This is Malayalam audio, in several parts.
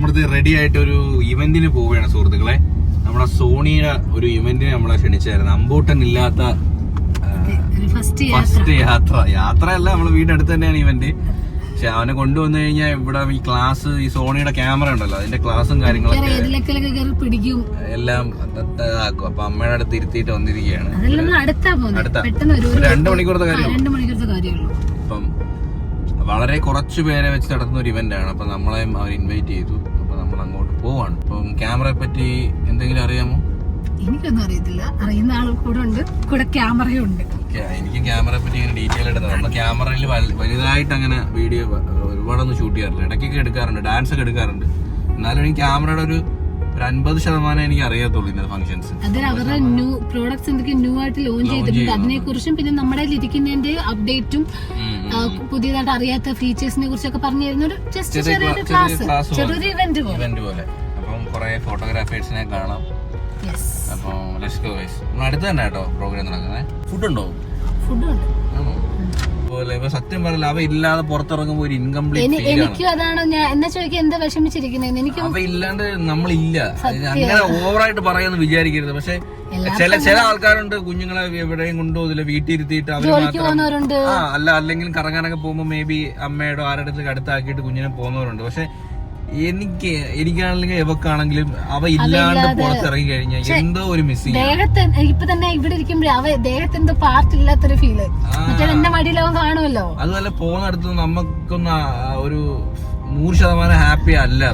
നമ്മളിത് റെഡി ആയിട്ട് ഒരു ഇവന്റിന് പോവുകയാണ് സുഹൃത്തുക്കളെ. നമ്മുടെ സോണിയുടെ ഒരു ഇവന്റിന് നമ്മളെ ക്ഷണിച്ചായിരുന്നു. അമ്പൂട്ടൻ ഇല്ലാത്ത ഫസ്റ്റ് യാത്രയല്ല, നമ്മളെ വീടിനടുത്ത് തന്നെയാണ് ഇവന്റ്. പക്ഷെ അവനെ കൊണ്ടുവന്നു കഴിഞ്ഞാൽ ഇവിടെ ഈ ക്ലാസ്, ഈ സോണിയുടെ ക്യാമറ ഉണ്ടല്ലോ, അതിന്റെ ക്ലാസ്സും കാര്യങ്ങളൊക്കെ എല്ലാം ആക്കും. അപ്പൊ അമ്മയുടെ അടുത്ത് ഇരുത്തിയിട്ട് വന്നിരിക്കുകയാണ്. അടുത്ത 2 മണിക്കൂറത്തെ കാര്യമുള്ളൂ. അപ്പം വളരെ കുറച്ചു പേരെ വെച്ച് നടത്തുന്ന ഒരു ഇവന്റ് ആണ്. അപ്പൊ നമ്മളെയും അവർ ഇൻവൈറ്റ് ചെയ്തു. അപ്പൊ നമ്മൾ അങ്ങോട്ട് പോവാണ്. അപ്പം ക്യാമറയെ പറ്റി എന്തെങ്കിലും അറിയാമോ? എനിക്കൊന്നും അറിയത്തില്ല. അറിയുന്ന ആൾ കൂടെ ഉണ്ട്, കൂടെ ക്യാമറയും ഉണ്ട്. എനിക്ക് ക്യാമറയെ പറ്റി ഇങ്ങനെ ഡീറ്റെയിൽ ആയിട്ട് നമ്മൾ ക്യാമറയിൽ വലുതായിട്ട് അങ്ങനെ വീഡിയോ ഒരുപാടൊന്നും ഷൂട്ട് ചെയ്യാറില്ല. ഇടയ്ക്കൊക്കെ എടുക്കാറുണ്ട്, ഡാൻസ് ഒക്കെ എടുക്കാറുണ്ട്. എന്നാലും എനിക്ക് ക്യാമറയുടെ ഒരു 50% എനിക്ക് അറിയാത്തുള്ളൂ ഇന്നത്തെ ഫംഗ്ഷൻസ്. അതിൽ അവരുടെ ന്യൂ പ്രോഡക്ട്സ് എന്തൊക്കെ ന്യൂ ആയിട്ട് ലോഞ്ച് ചെയ്തിട്ടുണ്ട്, അതിനെ കുറിച്ചും പിന്നെ നമ്മുടെ ഇരിക്കുന്നതിന്റെ അപ്ഡേറ്റും പുതിയതായിട്ട് അറിയാത്ത ഫീച്ചേഴ്സിനെ കുറിച്ചൊക്കെ പറഞ്ഞു തരുന്ന ഒരു ജസ്റ്റ് ചെറിയൊരു ചെറിയൊരു ഇവന്റ് പോലെ. അപ്പം കുറെ ഫോട്ടോഗ്രാഫേഴ്സിനെ കാണാം. അപ്പം ലെറ്റ്സ് ഗോ ഗയ്സ്. നമ്മൾ അടുത്ത് തന്നെ കേട്ടോ പ്രോഗ്രാം നടക്കുന്നത്. ഫുഡുണ്ടോ? ഫുഡുണ്ട്. സത്യം പറയില്ല, അവ ഇല്ലാതെ പുറത്തിറങ്ങുമ്പോ ഒരു ഇൻകംപ്ലീറ്റ്. എനിക്കും അതാണ് ഞാൻ എന്നാ ചോദിക്കാൻ എന്താ വിഷമിച്ചിരിക്കുന്നത്. എനിക്ക് അവ ഇല്ലാണ്ട് നമ്മളില്ല. അങ്ങനെ ഓവറായിട്ട് പറയാന്ന് വിചാരിക്കരുത്. പക്ഷെ ചില ആൾക്കാരുണ്ട് കുഞ്ഞുങ്ങളെ എവിടെയും കൊണ്ടുപോകില്ല, വീട്ടിലിരുത്തിയിട്ട് അവർ അല്ലെങ്കിൽ കറങ്ങാനൊക്കെ പോകുമ്പോ മേ ബി അമ്മയുടെ ആരുടെ അടുത്താക്കിയിട്ട് കുഞ്ഞിനെ പോകുന്നവരുണ്ട്. പക്ഷെ എനിക്കാണെങ്കിലും എവക്കാണെങ്കിലും അവ ഇല്ലാണ്ട് പുറത്തിറങ്ങി കഴിഞ്ഞാൽ എന്തോ ഒരു മിസ്സിംഗ്. ഇപ്പൊ തന്നെ ഇവിടെ ഇരിക്കുമ്പോഴേ ദേഹത്ത് എന്തോ പാർട്ട് ഇല്ലാത്തൊരു ഫീല്. എന്റെ മടിയിലവൻ കാണുമല്ലോ. അതുപോലെ പോകുന്നിടത്ത് നമുക്കൊന്ന് ഒരു 100% ഹാപ്പി അല്ല.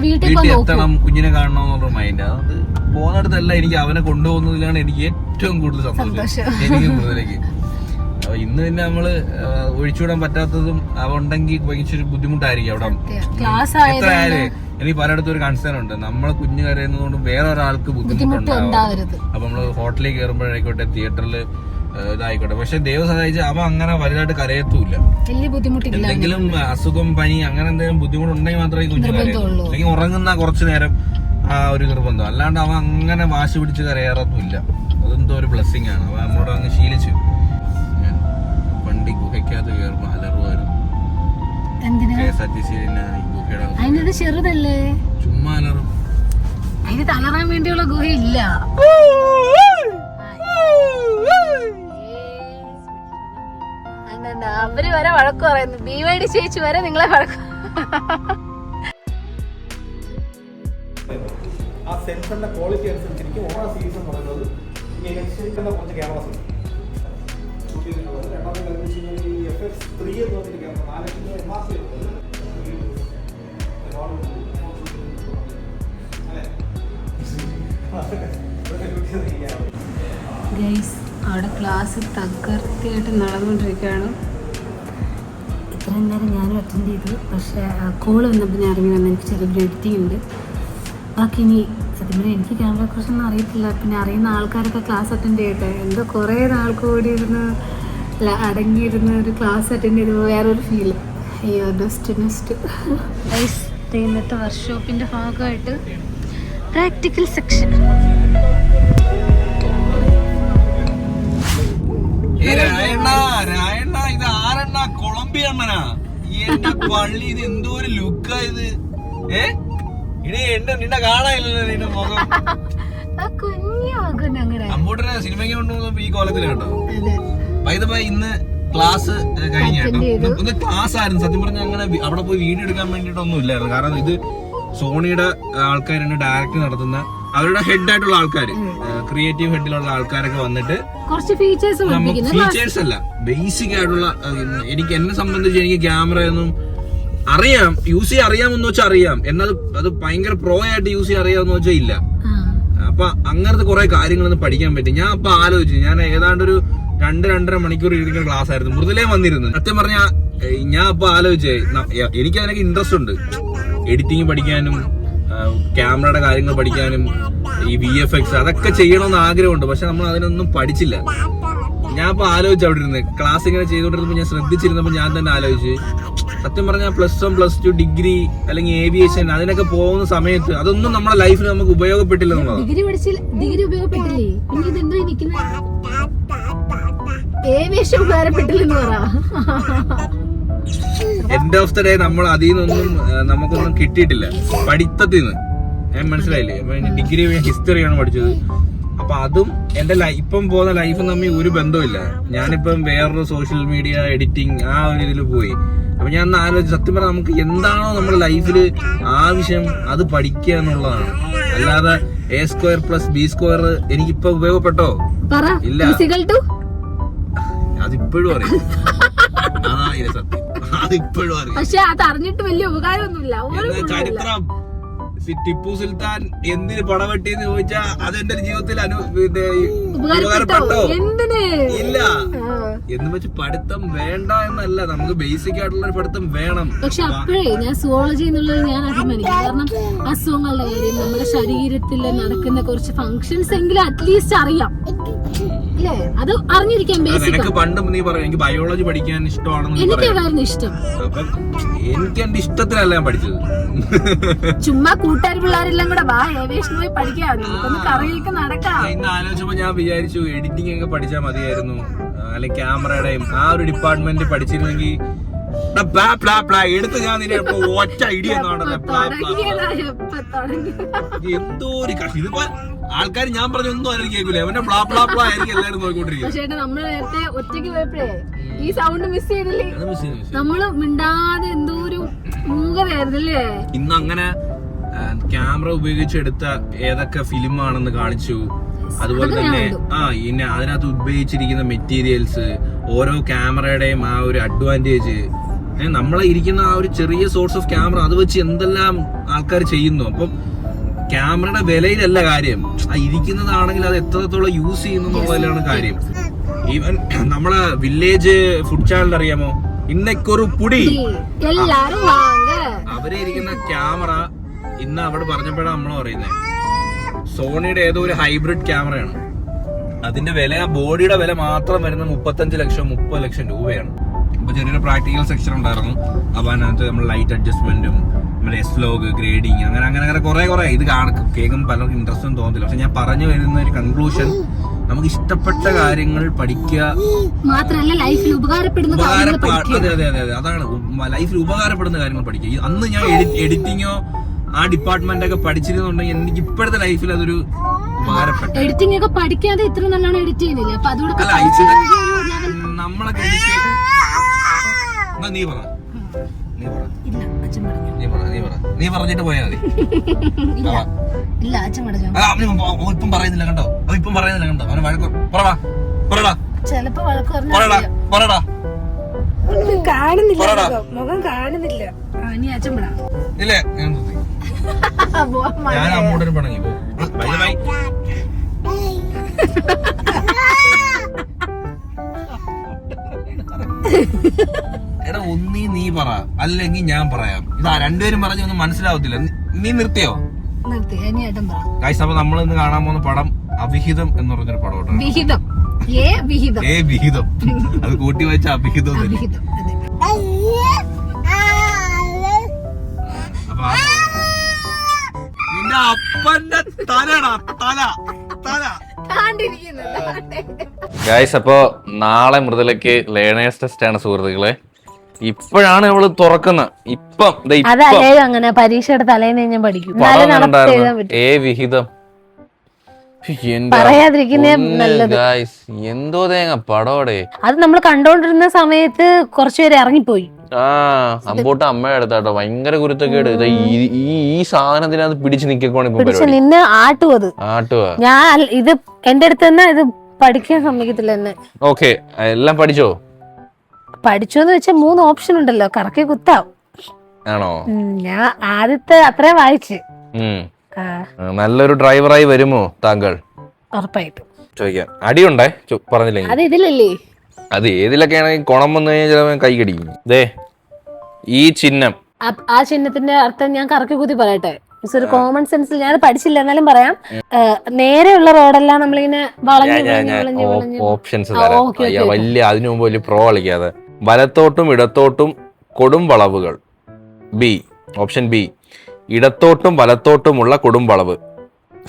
വീട്ടിൽ എത്തണം, കുഞ്ഞിനെ കാണണം എന്നുള്ള മൈൻഡ്. അത് പോകുന്നിടത്തല്ല, എനിക്ക് അവനെ കൊണ്ടുപോകുന്നതിലാണ് എനിക്ക് ഏറ്റവും കൂടുതൽ സന്തോഷം. എനിക്ക് കൂടുതലേക്ക് ഇന്ന് തന്നെ നമ്മള് ഒഴിച്ചുവിടാൻ പറ്റാത്തതും അവ ഉണ്ടെങ്കിൽ ഭയങ്കര ബുദ്ധിമുട്ടായിരിക്കും. അവിടെ എത്രയായാലും എനിക്ക് പലയിടത്തും ഒരു കൺസേൺ ഉണ്ട്, നമ്മളെ കുഞ്ഞു കരയുന്നതുകൊണ്ട് വേറെ ഒരാൾക്ക് ബുദ്ധിമുട്ടുണ്ടാവരുത്. അപ്പൊ നമ്മള് ഹോട്ടലിൽ കയറുമ്പോഴായിക്കോട്ടെ, തിയേറ്ററിൽ ഇതായിക്കോട്ടെ. പക്ഷെ ദൈവം സഹായിച്ച് അവ അങ്ങനെ വലുതായിട്ട് കരയത്തൂല്ല. എന്തെങ്കിലും അസുഖം, പനി, അങ്ങനെ എന്തെങ്കിലും ബുദ്ധിമുട്ടുണ്ടെങ്കിൽ മാത്രമേ കുഞ്ഞു കരയുള്ളൂ. അല്ലെങ്കിൽ ഉറങ്ങുന്ന കുറച്ചു നേരം ആ ഒരു നിർബന്ധം. അല്ലാണ്ട് അവ അങ്ങനെ വാശി പിടിച്ച് കരയാറൊന്നുമില്ല. അതെന്തോ ഒരു ബ്ലെസ്സിങ് ആണ്. അവ നമ്മളോട് അങ്ങ് ശീലിച്ചു. വണ്ടി ഗുഹയ്ക്കകത്ത് കയറുമ്പോ അലറുമായിരുന്നു. ചെറുതല്ലേ, ചുമ്മാ അലറും. അതിന് തളരാൻ വേണ്ടിയുള്ള ഗുഹയില്ല. അവര് വരെ വഴക്ക് പറയുന്നു. BYD ചേച്ചി വരെ നിങ്ങളെ വഴക്ക്. ആ സെൻസറിന്റെ ക്വാളിറ്റി അനുസരിച്ചിരിക്കും ഓരോ സീരീസ് എന്ന് പറയുന്നത്. കുറച്ച് ക്യാമറസ് ഉണ്ട്. FX3 എന്ന് പറഞ്ഞിട്ട് ക്യാമറ 4 മാസം ഗൈസ്, അവിടെ ക്ലാസ് തകർത്തിയായിട്ട് നടന്നുകൊണ്ടിരിക്കുകയാണ്. ഇത്രയും നേരം ഞാനും അറ്റൻഡ് ചെയ്തു. പക്ഷേ കോള് വന്നപ്പോൾ ഞാൻ ഇറങ്ങി വന്നു. എനിക്ക് ചെറിയൊരു എഡിറ്റിംഗ് ഉണ്ട്. ബാക്കി ഇനി സത്യം പറഞ്ഞാൽ എനിക്ക് ക്യാമറയെ കുറിച്ചൊന്നും അറിയത്തില്ല. പിന്നെ അറിയുന്ന ആൾക്കാരൊക്കെ ക്ലാസ് അറ്റൻഡ് ചെയ്യട്ടെ. എന്തോ കുറേ നാൾ കൂടി ഇരുന്ന് അടങ്ങിയിരുന്ന ഒരു ക്ലാസ് അറ്റൻഡ് ചെയ്തപ്പോൾ വേറൊരു ഫീല്. അയ്യോ, നെക്സ്റ്റ് ഗൈസ്, ഇന്നത്തെ വർക്ക്ഷോപ്പിൻ്റെ ഭാഗമായിട്ട് പ്രാക്ടിക്കൽ സെക്ഷൻ. ഇത് ആരെണ്ണ? കൊളംബിയ അണ്ണനാ? എന്റെ പള്ളി, ഇത് എന്തോ ഒരു ലുക്കാ ഇത്. നിന്നെ കാണാനില്ലല്ലോ നിന്റെ മുഖം. അമ്മൂട്ടനെ സിനിമയ്ക്ക് കൊണ്ടുപോകുമ്പോ ഈ കോലത്തിൽ കേട്ടോ. വൈദമായി ഇന്ന് ക്ലാസ് കഴിഞ്ഞ കേട്ടോ. ഇന്ന് ക്ലാസ് ആയിരുന്നു. സത്യം പറഞ്ഞാൽ അങ്ങനെ അവിടെ പോയി വീഡിയോ എടുക്കാൻ വേണ്ടിയിട്ടൊന്നും ഇല്ലായിരുന്നു. കാരണം ഇത് സോണിയുടെ ആൾക്കാരുണ്ട്, ഡയറക്റ്റ് നടത്തുന്ന അവരുടെ ഹെഡ് ആയിട്ടുള്ള ആൾക്കാർ, ക്രിയേറ്റീവ് ഹെഡിലുള്ള ആൾക്കാരൊക്കെ വന്നിട്ട് ഫീച്ചേഴ്സ് അല്ല, ബേസിക് ആയിട്ടുള്ള. എനിക്ക് എന്നെ സംബന്ധിച്ച് എനിക്ക് ക്യാമറയൊന്നും അറിയാം, യൂസ് ചെയ്യാൻ അറിയാമെന്ന് വെച്ചാൽ അറിയാം. എന്നത് അത് ഭയങ്കര പ്രോ ആയിട്ട് യൂസ് ചെയ്യാൻ അറിയാമെന്ന് വെച്ചാൽ ഇല്ല. അപ്പൊ അങ്ങനത്തെ കുറെ കാര്യങ്ങളൊന്നും പഠിക്കാൻ പറ്റും. ഞാൻ അപ്പൊ ആലോചിച്ചു, ഞാൻ ഏതാണ്ട് ഒരു 2-2.5 മണിക്കൂർ ഇരിക്കുന്ന ക്ലാസ് ആയിരുന്നു. മൃദുലേ വന്നിരുന്നു. സത്യം പറഞ്ഞാൽ ഞാൻ അപ്പൊ ആലോചിച്ചേ, എനിക്ക് അതിനൊക്കെ ഇൻട്രസ്റ്റ് ഉണ്ട്. എഡിറ്റിംഗ് പഠിക്കാനും ക്യാമറയുടെ കാര്യങ്ങൾ പഠിക്കാനും ഈ VFX അതൊക്കെ ചെയ്യണമെന്ന് ആഗ്രഹമുണ്ട്. പക്ഷെ നമ്മൾ അതിനൊന്നും പഠിച്ചില്ല. ഞാൻ ഇപ്പൊ ആലോചിച്ചു അവിടെ ഇരുന്ന് ക്ലാസ് ഇങ്ങനെ ചെയ്തോണ്ടിരുന്നപ്പോ ഞാൻ ശ്രദ്ധിച്ചിരുന്നപ്പോ ഞാൻ തന്നെ ആലോചിച്ച്, സത്യം പറഞ്ഞാൽ +1 +2 ഡിഗ്രി അല്ലെങ്കിൽ ഏവിയേഷൻ അതിനൊക്കെ പോകുന്ന സമയത്ത് അതൊന്നും നമ്മുടെ ലൈഫിൽ നമുക്ക് ഉപയോഗപ്പെട്ടില്ല എന്നുള്ളത്. ഡിഗ്രി ഉപയോഗപ്പെട്ടില്ലേ? ഏവിയേഷൻ ഉപകാരപ്പെട്ടില്ലെന്ന് പറ. എൻഡ് ഓഫ് ദ ഡേ നമ്മൾ അതിൽ നിന്നൊന്നും നമുക്കൊന്നും കിട്ടിയിട്ടില്ല പഠിത്തത്തിൽ നിന്ന്. ഞാൻ മനസ്സിലായില്ലേ? ഡിഗ്രി ഹിസ്റ്ററിയാണ് പഠിച്ചത്. അപ്പൊ അതും എന്റെ ഇപ്പം പോകുന്ന ലൈഫും തമ്മിൽ ഒരു ബന്ധമില്ല. ഞാനിപ്പം വേറൊരു സോഷ്യൽ മീഡിയ എഡിറ്റിംഗ് ആ ഒരു ഇതിൽ പോയി. അപ്പൊ ഞാൻ ഒന്ന് ആലോചിച്ചു, സത്യം പറഞ്ഞാൽ നമുക്ക് എന്താണോ നമ്മുടെ ലൈഫിൽ ആവശ്യം അത് പഠിക്കുക എന്നുള്ളതാണ്. അല്ലാതെ A²+B² എനിക്കിപ്പോ ഉപയോഗപ്പെട്ടോ? ഇല്ല, അതിപ്പോഴും അറിയാം. അതാ ഇത് സത്യം, അതിപ്പോഴും അറിയാം. പക്ഷെ അത് അറിഞ്ഞിട്ട് വലിയ ഉപകാരമൊന്നുമില്ല. ചരിത്രം ടിപ്പു സുൽത്താൻ എന്തിന് പടവെട്ടിന്ന് ചോദിച്ചാ അതെന്റെ ജീവിതത്തിൽ ഉപകാരപ്പെട്ടോ? ഇല്ല. എന്ന് വെച്ച് പഠിത്തം വേണ്ട എന്നല്ല, നമുക്ക് ബേസിക് ആയിട്ടുള്ള ഒരു പഠിത്തം വേണം. പക്ഷെ അപ്പോഴേ ഞാൻ സുവോളജി എന്നുള്ളത് ഞാൻ അഭിമാനിക്കും. കാരണം അസുഖങ്ങളുടെ കാര്യം, നമ്മുടെ ശരീരത്തിൽ നടക്കുന്ന കുറച്ച് ഫങ്ഷൻസ് എങ്കിലും അറ്റ്ലീസ്റ്റ് അറിയാം. അത് അറിഞ്ഞിരിക്കാൻ എനിക്ക് പണ്ടും നീ പറയും എനിക്ക് ബയോളജി പഠിക്കാൻ ഇഷ്ടമാണെന്ന്. എനിക്കതായിരുന്നു ഇഷ്ടം. അപ്പം എനിക്ക് എന്റെ ഇഷ്ടത്തിനല്ല ഞാൻ പഠിച്ചത്. ചുമ്മാ കൂട്ടുകാർ പിള്ളേരെല്ലാം കൂടെ വാ ഏവിയേഷൻ പോയി പഠിക്കാം, നമുക്കൊന്ന് കറിയൊക്കെ നടക്കാം. ഇന്ന് ആലോചിച്ചപ്പോ ഞാൻ വിചാരിച്ചു എഡിറ്റിംഗ് ഒക്കെ പഠിച്ചാൽ മതിയായിരുന്നു, അല്ലെങ്കിൽ ക്യാമറയുടെയും ആ ഒരു ഡിപ്പാർട്ട്മെന്റ് പഠിച്ചിരുന്നെങ്കിൽ എടുത്ത് ഞാൻ ഒറ്റ ഐഡിയ എന്തോ ഒരു കഷ്ടം. ഇതിപ്പോ ആൾക്കാർ ഞാൻ പറഞ്ഞൊന്നും ആരും കേൾക്കില്ല, അവന്റെ പ്ലാ പ്ലാ പ്ലാ ആയിരിക്കും എല്ലാവരും നോക്കിക്കൊണ്ടിരിക്കുന്നത്. നമ്മള് നേരത്തെ ഒറ്റയ്ക്ക് പോയപ്പോഴേ ഈ സൗണ്ട് മിസ് ചെയ്തില്ലേ? നമ്മള് മിണ്ടാതെ എന്തോ ഒരു മൂകതയായിരുന്നല്ലേ. ഇന്ന് അങ്ങനെ ക്യാമറ ഉപയോഗിച്ചെടുത്ത ഏതൊക്കെ ഫിലിമാണെന്ന് കാണിച്ചു. അതുപോലെ തന്നെ ഇനി അതിനകത്ത് ഉപയോഗിച്ചിരിക്കുന്ന മെറ്റീരിയൽസ്, ഓരോ ക്യാമറയുടെയും ആ ഒരു അഡ്വാൻറ്റേജ്, നമ്മളെ ഇരിക്കുന്ന ആ ഒരു ചെറിയ സോഴ്സ് ഓഫ് ക്യാമറ അത് വെച്ച് എന്തെല്ലാം ആൾക്കാർ ചെയ്യുന്നു. അപ്പം ക്യാമറയുടെ വിലയിലല്ല കാര്യം, ആ ഇരിക്കുന്നതാണെങ്കിൽ അത് എത്രത്തോളം യൂസ് ചെയ്യുന്നു എന്നുള്ളതിലാണ് കാര്യം. ഈവൻ നമ്മളെ വില്ലേജ് ഫുഡ് ചാനൽ അറിയാമോ, ഇന്നൊരു പുടി, അവരെ ഇരിക്കുന്ന ക്യാമറ ഇന്ന് അവിടെ പറഞ്ഞപ്പോഴാണ് നമ്മൾ പറയുന്നത് സോണിയുടെ ഏതോ ഒരു ഹൈബ്രിഡ് ക്യാമറയാണ്. അതിന്റെ വില, ബോഡിയുടെ വില മാത്രം വരുന്നത് 35 ലക്ഷം 30 ലക്ഷം രൂപയാണ്. അപ്പൊ ചെറിയൊരു പ്രാക്ടിക്കൽ സെക്ഷൻ ഉണ്ടായിരുന്നു. അപ്പൊ അതിനകത്ത് നമ്മൾ ലൈറ്റ് അഡ്ജസ്റ്റ്മെന്റും നമ്മുടെ എസ്ലോഗ് ഗ്രേഡിങ് അങ്ങനെ അങ്ങനെ അങ്ങനെ കുറെ ഇത് കേൾക്കുമ്പോൾ പലർക്കും ഇൻട്രസ്റ്റ് ഒന്നും തോന്നില്ല. പക്ഷെ ഞാൻ പറഞ്ഞു വരുന്ന ഒരു കൺക്ലൂഷൻ, നമുക്ക് ഇഷ്ടപ്പെട്ട കാര്യങ്ങൾ പഠിക്കുക മാത്രമല്ല ലൈഫിൽ ഉപകാരപ്പെടുന്ന അതാണ് ലൈഫിൽ ഉപകാരപ്പെടുന്ന കാര്യങ്ങൾ പഠിക്കുക. അന്ന് ഞാൻ എഡിറ്റിങ്ങോ ആ ഡിപ്പാർട്ട്മെന്റ് ഒക്കെ പഠിച്ചിരുന്നുണ്ടെങ്കിൽ എനിക്ക് ഇപ്പോഴത്തെ ലൈഫിൽ അതൊരു ഉപകാരപ്പെട്ടു. എഡിറ്റിംഗ് ഒക്കെ പഠിക്കാതെ ഇത്ര നല്ലോണം എഡിറ്റ് ചെയ്യുന്നില്ല. അപ്പൊ അതുകൊണ്ട് നമ്മളൊക്കെ നീ പറ നീ പറഞ്ഞിട്ട് പോയാ മതി. ഇപ്പം പറയുന്നില്ല കണ്ടോ, ഇപ്പം പറയുന്നില്ല കണ്ടോ, അവന് വഴക്ക് പറടാ പറടാ ചിലപ്പോ പറടാ കാണുന്നില്ല, മുഖം കാണുന്നില്ല. ഇല്ലേ ഞാൻ അമ്മോടൊരു പണങ്ങി പോ. എടാ ഒന്നീ നീ പറ, അല്ലെങ്കിൽ ഞാൻ പറയാം. ഇതാ രണ്ടുപേരും പറഞ്ഞൊന്നും മനസ്സിലാവത്തില്ല. നീ നിർത്തിയോ? ഗൈസ്, അപ്പൊ നമ്മൾ ഇന്ന് കാണാൻ പോകുന്ന പടം അവിഹിതം എന്ന് പറഞ്ഞൊരു പടം. വിഹിതം അത് കൂട്ടി വെച്ച അവിഹിതം. നിന്റെ അപ്പന്റെ തലടാ തല. ഗൈസ്, അപ്പൊ നാളെ മൃദുലയ്ക്ക് ലേണേഴ്സ് ടെസ്റ്റ് ആണ് സുഹൃത്തുക്കളെ. ഇപ്പോഴാണ് ഇവള് തുറക്കുന്നത്. അങ്ങനെ പരീക്ഷയുടെ തലേന്ന് ഞാൻ പഠിക്കും. വിഹിതം എന്തോ തേങ്ങ പടോടെ. അത് നമ്മൾ കണ്ടോണ്ടിരുന്ന സമയത്ത് കുറച്ചുപേര് ഇറങ്ങിപ്പോയി. അമ്പോട്ട് അമ്മയുടെ അടുത്താട്ടോ ഭയങ്കര കുരുത്തക്കേട്. ഈ സാധനത്തിനകത്ത് പിടിച്ച് നിൽക്കോണിപ്പോ നിന്നെ ആട്ടുവാ. ഞാൻ ഇത് എന്റെ അടുത്ത് തന്നെ ഇത് പഠിക്കാൻ സമ്മതിക്കത്തില്ല എന്നെ. ഓക്കെ, എല്ലാം പഠിച്ചോന്ന് വെച്ചാൽ 3 ഓപ്ഷൻ ഉണ്ടല്ലോ, കറക്കി കുത്താം. ആണോ? ഞാൻ ആദ്യത്തെ അത്രേ വായിച്ച്. നല്ലൊരു ഡ്രൈവറായി വരുമോ താങ്കൾ? ഉറപ്പായിട്ടും. ചോദിക്കാം. അടിയുണ്ടേ പറഞ്ഞില്ലേ? അത് ഇതിലല്ലേ? അത് ഏതിലൊക്കെ ആണെങ്കിൽ കുണം വന്നു കഴിഞ്ഞാൽ ചിലപ്പോൾ കൈ കടിക്കും. ഈ ചിഹ്നം, ആ ചിഹ്നത്തിന്റെ അർത്ഥം ഞാൻ കറക്കി കുത്തി പറയട്ടെ. ഒരു കോമൺ സെൻസിൽ ഞാൻ പഠിച്ചില്ല, എന്നാലും പറയാം. നേരെയുള്ള റോഡെല്ലാം നമ്മളിങ്ങനെ ഓപ്ഷൻസ് വലിയ അതിനു മുമ്പ് വലിയ പ്രോ കളിക്കാതെ. വലത്തോട്ടും ഇടത്തോട്ടും കൊടും വളവുകൾ. ബി, ഓപ്ഷൻ ബി, ഇടത്തോട്ടും വലത്തോട്ടുമുള്ള കൊടും വളവ്.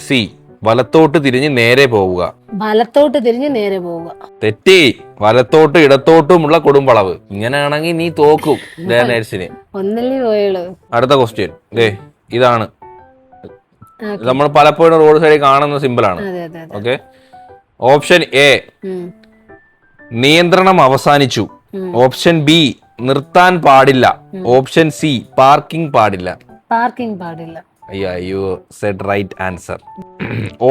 സി, വലത്തോട്ട് തിരിഞ്ഞ് നേരെ പോവുക. വലത്തോട്ട് തിരിഞ്ഞ് നേരെ പോവുക. തെറ്റി. വലത്തോട്ട് ഇടത്തോട്ടുമുള്ള കൊടുംവളവ്. ഇങ്ങനെയാണെങ്കിൽ നീ തോക്കും നേഴ്സിന്. ഒന്നല്ലേ പോയുള്ളൂ. അടുത്ത ക്വസ്റ്റ്യൻ ഇതാണ്. നമ്മൾ പലപ്പോഴും റോഡ് സൈഡിൽ കാണുന്ന സിമ്പിൾ ആണ്. ഓക്കെ. ഓപ്ഷൻ എ നിയന്ത്രണം അവസാനിച്ചു. ഓപ്ഷൻ ബി നിർത്താൻ പാടില്ല. ഓപ്ഷൻ സി പാർക്കിംഗ് പാടില്ല. പാർക്കിംഗ് പാടില്ല. You said right answer.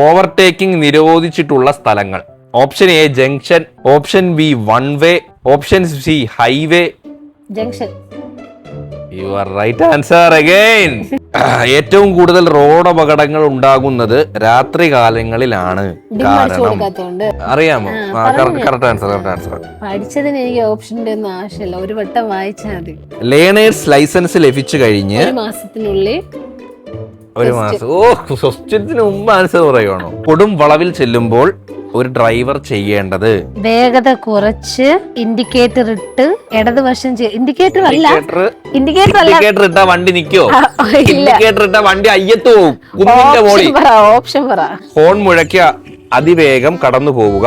Overtaking നിരോധിച്ചിട്ടുള്ള സ്ഥലങ്ങൾ. Option A junction. Option B one way. Option C highway. Junction. You are right answer again. ഏറ്റവും കൂടുതൽ റോഡ് അപകടങ്ങൾ ഉണ്ടാകുന്നത് രാത്രി കാലങ്ങളിലാണ്. കാരണം അറിയാമോ? Correct answer. പഠിച്ചതിന് എനിക്ക് ഓപ്ഷന്റെ ഒന്നും ആവശ്യമില്ല, ഒരു വട്ടം വായിച്ചാൽ മതി. ലേണേഴ്സ് ലൈസൻസ് ലഭിച്ചു കഴിഞ്ഞ് ഒരു മാസത്തിനുള്ളിൽ. ഒരു മാസം. ക്വസ്റ്റ്യത്തിന് മുമ്പ് ആൻസർ പറയുവാണോ? കൊടും വളവിൽ ചെല്ലുമ്പോൾ ഒരു ഡ്രൈവർ ചെയ്യേണ്ടത് വേഗത കുറച്ച് ഇൻഡിക്കേറ്റർ ഇട്ട് ഇടതുവശം ഇൻഡിക്കേറ്റർ ഇട്ടാ വണ്ടി നിക്കോ? ഇൻഡിക്കേറ്റർ ഇട്ടാ വണ്ടി അയ്യത്ത് പോവും. കുന്നിന്റെ മോളി. ഓപ്ഷൻ പറ. ഹോൺ മുഴക്കി അതിവേഗം കടന്നു പോവുക.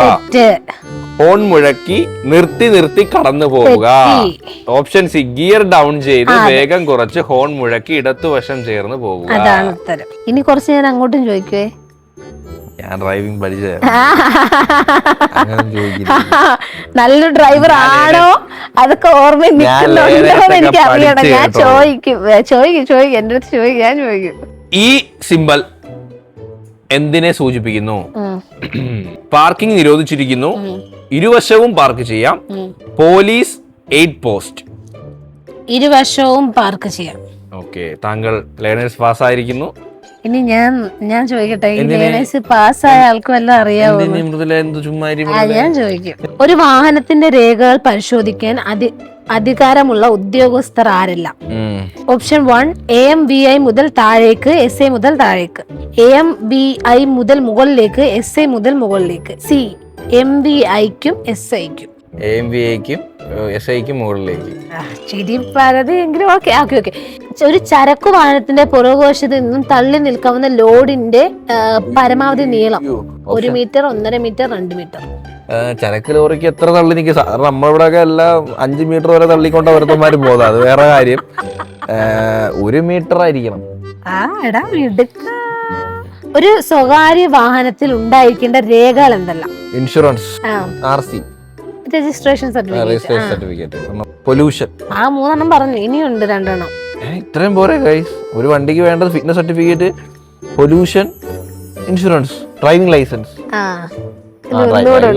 ഹോൺ മുഴക്കി നിർത്തി കടന്നു പോവുക. ഓപ്ഷൻ സി ഗിയർ ഡൗൺ ചെയ്ത് വേഗം കുറച്ച് ഹോൺ മുഴക്കി ഇടത്തുവശം ചേർന്ന് പോവുക. അതാണ് ഉത്തരം. ഇനി കുറച്ച് ഞാൻ അങ്ങോട്ടും ചോദിക്കുവേ. ഞാൻ ഡ്രൈവിംഗ് പഠിച്ചത്. നല്ലൊരു ഡ്രൈവർ ആണോ അതൊക്കെ ഓർമ്മ നിൽക്കുന്നുണ്ടോന്ന് എനിക്ക് അറിയണം. ഞാൻ ചോദിക്കും എന്റെ അടുത്ത് ചോദിക്കും, ഞാൻ ചോദിക്കും. ഈ സിമ്പൽ എന്തിനെ സൂചിപ്പിക്കുന്നു? പാർക്കിംഗ് നിരോധിച്ചിരിക്കുന്നു. ഇരുവശവും പാർക്ക് ചെയ്യാം. Police aid post. ഇരുവശവും പാർക്ക് ചെയ്യാം. ഓക്കെ. താങ്കൾ ലേണേഴ്സ് പാസ് ആയിരിക്കുന്നു. ഇനി ഞാൻ ചോദിക്കട്ടെ, ഈ ലേണേഴ്സ് പാസ്സായ ആൾക്ക് വല്ലതും അറിയാവോ? ഞാൻ ചോദിക്കും. ഒരു വാഹനത്തിന്റെ രേഖകൾ പരിശോധിക്കാൻ അധികാരമുള്ള ഉദ്യോഗസ്ഥർ ആരെല്ലാം? ഓപ്ഷൻ 1 AMVI മുതൽ താഴേക്ക്, SI മുതൽ താഴേക്ക്. AMVI മുതൽ മുകളിലേക്ക്, SI മുതൽ മുകളിലേക്ക്. സി MVIക്കും SIക്കും. AMVIക്കും SIക്കും മുകളിലേക്ക്. ശരി എങ്കിലും ഓക്കെ. ഒരു ചരക്കു വാഹനത്തിന്റെ പുറകുവശത്ത് നിന്നും തള്ളി നിൽക്കാവുന്ന ലോഡിന്റെ പരമാവധി നീളം 1 മീറ്റർ, 1.5 മീറ്റർ, 2 മീറ്റർ. ചരക്ക് ലോറിക്ക് എത്ര തള്ളി നിൽക്കും? നമ്മളിവിടെ ഒക്കെ എല്ലാം 5 മീറ്റർ വരെ തള്ളിക്കൊണ്ട ഒരുത്തന്മാരും പോകുന്നത്. അത് വേറെ കാര്യം. 1 മീറ്റർ ആയിരിക്കണം. ഒരു സ്വകാര്യ വാഹനത്തിൽ ഉണ്ടായിരിക്കേണ്ട രേഖകൾ എന്തെല്ലാം? Insurance, RC, registration certificate, pollution. ആ 3 പറഞ്ഞു. ഇനിയുണ്ട് 2. ഇത്രയും പോരെ ഗൈസ്? ഒരു വണ്ടിക്ക് വേണ്ടത് fitness certificate, pollution, insurance, driving licence. വണ്ടിയുടെ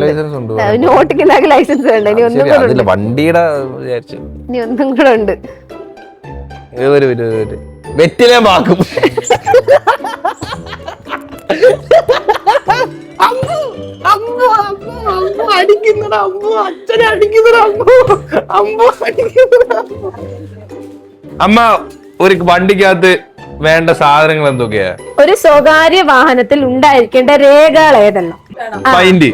ഇനി ഒന്നും കൂടെ ഉണ്ട്. വെറ്റിലെ വാക്കും. അമ്മ, ഒരു വണ്ടിക്കകത്ത് വേണ്ട സാധനങ്ങൾ എന്തൊക്കെയാ? ഒരു സ്വകാര്യ വാഹനത്തിൽ ഉണ്ടായിരിക്കേണ്ട രേഖകൾ ഏതെല്ലാം? പൈന്റ്,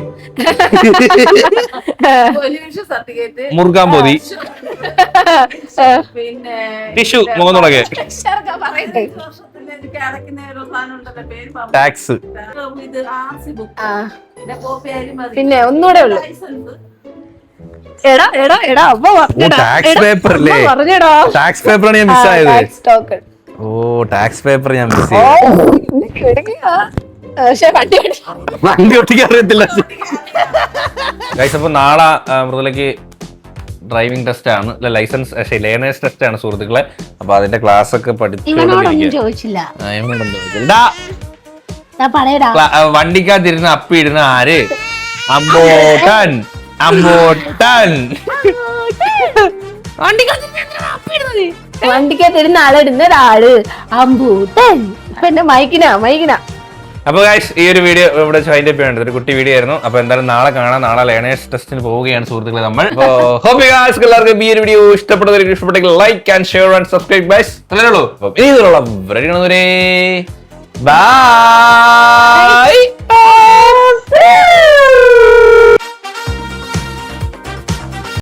മുറുക്കാൻ പൊതി, ടിഷ്യൂ, മുഖം തുടങ്ങി, ടാക്സ്. പിന്നെ ഒന്നുകൂടെ ഉള്ളു. ടാക്സ് പേപ്പർ അല്ലേ? ടാക്സ് പേപ്പറാണ് ഞാൻ മിസ് ആയത്. ഓ, ടാക്സ് പേപ്പർ ഞാൻ മിസ് ചെയ്തു. വണ്ടി ഒട്ടിക്കാൻ അറിയത്തില്ല. അപ്പൊ നാളെ മൃദുലയ്ക്ക് ഡ്രൈവിംഗ് ടെസ്റ്റ് ആണ്, ലൈസൻസ് ലേണേഴ്സ് ടെസ്റ്റ് ആണ് സുഹൃത്തുക്കളെ. അപ്പൊ അതിന്റെ ക്ലാസ് ഒക്കെ വണ്ടിക്കകത്തിരുന്ന് അപ്പിടുന്ന ആര്? അമ്പോട്ടൻ. വണ്ടിക്കകത്തിരുന്ന ആളിടുന്ന ഒരാള് അമ്പൂട്ടൻ. പിന്നെ മൈക്കിന. അപ്പൊ ഗൈസ്, ഈ ഒരു വീഡിയോ ഇവിടെ വൈൻഡപ്പ് ചെയ്യേണ്ടത് ഒരു കുട്ടി വീഡിയോ ആയിരുന്നു. അപ്പൊ എന്തായാലും നാളെ കാണാം. നാളെ ലേണേഴ്സ് ടെസ്റ്റിന് പോവുകയാണ് സുഹൃത്തുക്കളെ നമ്മൾ. ഹോപ്പ് ഗൈസ് എല്ലാവർക്കും ഈ ഒരു വീഡിയോ ഇഷ്ടപ്പെട്ടെങ്കിൽ like and share and subscribe guys. അത്രേ ഉള്ളൂ. ഇനി ഇതിലുള്ള ബൈ.